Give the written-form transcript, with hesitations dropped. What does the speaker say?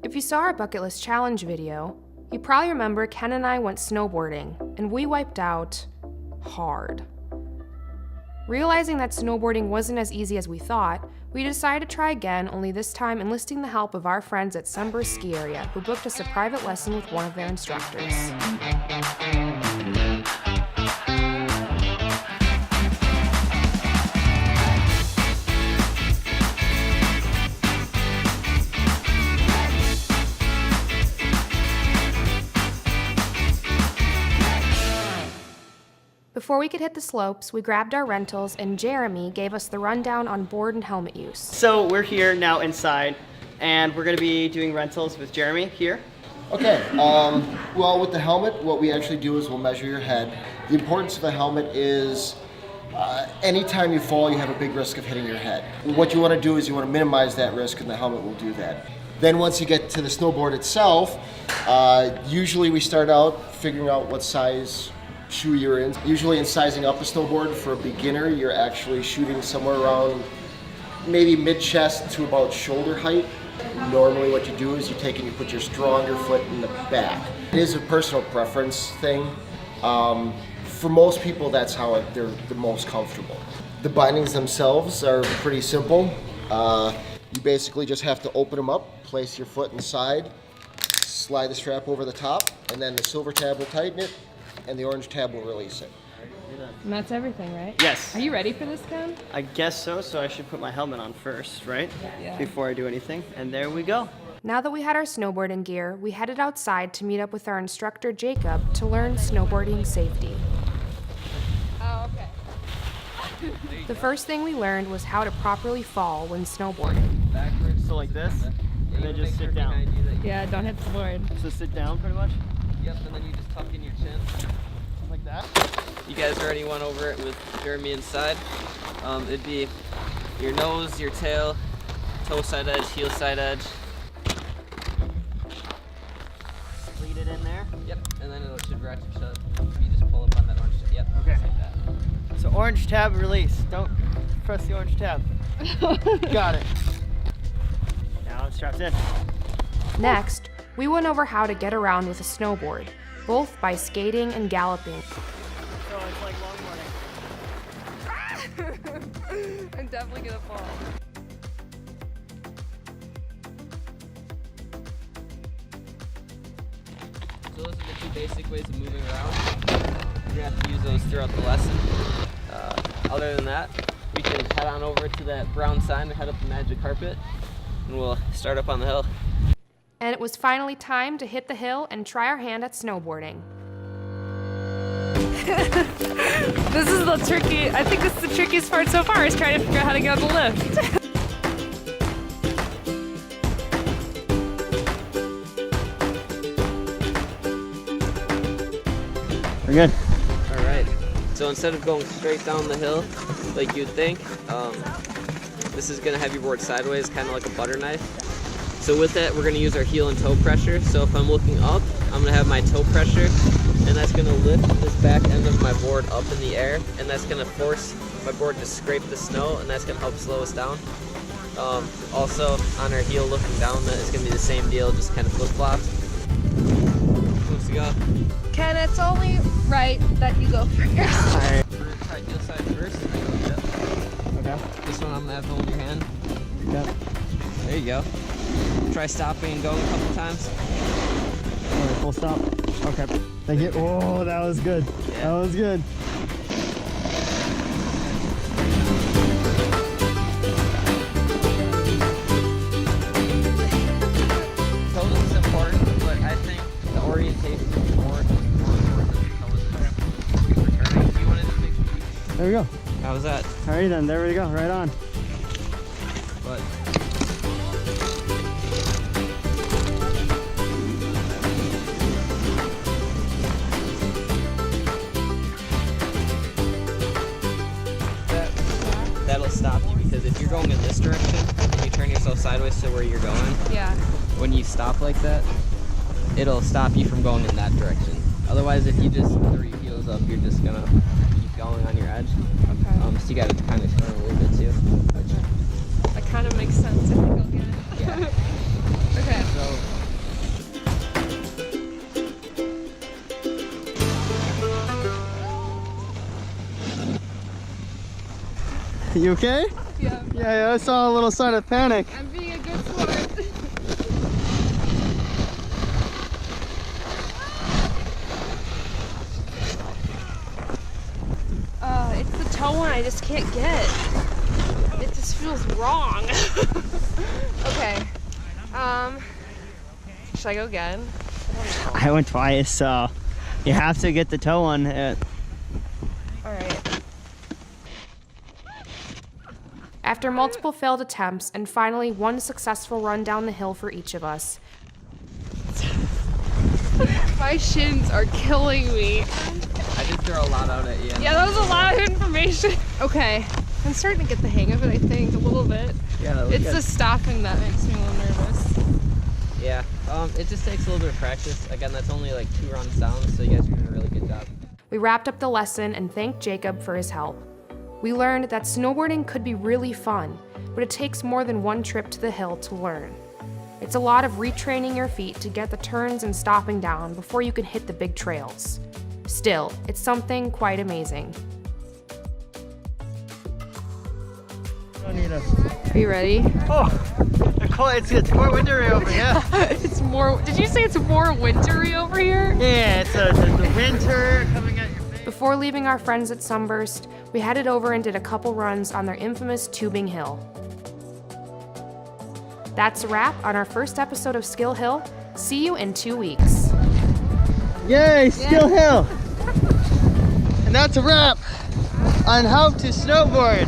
If you saw our bucket list challenge video, you probably remember Ken and I went snowboarding, and we wiped out hard. Realizing that snowboarding wasn't as easy as we thought, we decided to try again, only this time enlisting the help of our friends at Sunburst Ski Area, who booked us a private lesson with one of their instructors. Before we could hit the slopes, we grabbed our rentals and Jeremy gave us the rundown on board and helmet use. So we're here now inside and we're going to be doing rentals with Jeremy here. Okay, well with the helmet, what we actually do is we'll measure your head. The importance of the helmet is anytime you fall, you have a big risk of hitting your head. What you want to do is you want to minimize that risk, and the helmet will do that. Then once you get to the snowboard itself, usually we start out figuring out what size shoe you're in. Usually in sizing up a snowboard for a beginner, you're actually shooting somewhere around maybe mid-chest to about shoulder height. Normally what you do is you take and you put your stronger foot in the back. It is a personal preference thing. For most people, that's how they're the most comfortable. The bindings themselves are pretty simple. You basically just have to open them up, place your foot inside, slide the strap over the top, and then the silver tab will tighten it, and the orange tab will release it. And that's everything, right? Yes. Are you ready for this, Ken? I guess so, so I should put my helmet on first, right? Yeah. Before I do anything, and there we go. Now that we had our snowboarding gear, we headed outside to meet up with our instructor Jacob to learn snowboarding safety. Oh, okay. The first thing we learned was how to properly fall when snowboarding. Backwards, so like this, and then just sit down. Yeah, don't hit the board. So sit down pretty much? Yep, and then you just tuck in your chin. Like that? You guys already went over it with Jeremy inside. It'd be your nose, your tail, toe side edge, heel side edge. Lead it in there? Yep, and then it should ratchet shut. You just pull up on that orange. Yep, Okay. just like that. So orange tab release. Don't press the orange tab. Got it. Now I'm strapped in. Next, we went over how to get around with a snowboard, both by skating and galloping. So it's like longboarding. I'm definitely gonna fall. So those are the two basic ways of moving around. You're gonna have to use those throughout the lesson. Other than that, we can head on over to that brown sign and head up the magic carpet, and we'll start up on the hill. And it was finally time to hit the hill and try our hand at snowboarding. This is the tricky, I think this is the trickiest part so far, is trying to figure out how to get on the lift. We're good. All right. So instead of going straight down the hill like you'd think, this is gonna have your board sideways, kind of like a butter knife. So with that, we're gonna use our heel and toe pressure. So if I'm looking up, I'm gonna have my toe pressure, and that's gonna lift this back end of my board up in the air, and that's gonna force my board to scrape the snow, and that's gonna help slow us down. Also, on our heel looking down, that is gonna be the same deal, just kind of flip-flops. Let's go. Ken, it's only right that you go first. We're gonna try heel side first. Okay. This one I'm gonna have to hold your hand. Yep. There you go. Try stopping and going a couple times. Alright, full stop. Okay. Thank you. Oh, that was good. Yeah. That was good. Totally is important, but I think the orientation is more important than the colors that you're turning. You want to make There we go. How was that? Alright then, there we go. Right on. But that'll stop you, because if you're going in this direction and you turn yourself sideways to where you're going, Yeah. when you stop like that, it'll stop you from going in that direction. Otherwise, if you just throw your heels up, you're just gonna keep going on your edge. Okay. So you gotta kind of turn a little bit too. That kind of makes sense. I think I'll get it. Yeah. Okay. So You okay? Yeah. Yeah, I saw a little sign of panic. I'm being a good sport. It's the toe one I just can't get. It just feels wrong. Okay. Should I go again? I went twice, so you have to get the toe one. Alright. After multiple failed attempts and finally one successful run down the hill for each of us, My shins are killing me. I did throw a lot out at you. Yeah, that was a lot of information. Okay. I'm starting to get the hang of it, I think, a little bit. Yeah, that was It's good. the stopping that makes me a little nervous. Yeah, it just takes a little bit of practice. Again, that's only like 2 runs down, so you guys are doing a really good job. we wrapped up the lesson and thanked Jacob for his help. We learned that snowboarding could be really fun, but it takes more than one trip to the hill to learn. It's a lot of retraining your feet to get the turns and stopping down before you can hit the big trails. Still, it's something quite amazing. Are you ready? Oh, Nicole, it's more wintry over here. It's more, did you say it's more wintry over here? Yeah, it's the winter coming at your face. Before leaving our friends at Sunburst, we headed over and did a couple runs on their infamous tubing hill. That's a wrap on our first episode of Skill Hill. See you in 2 weeks. Yay, Skill Hill! And that's a wrap on how to snowboard.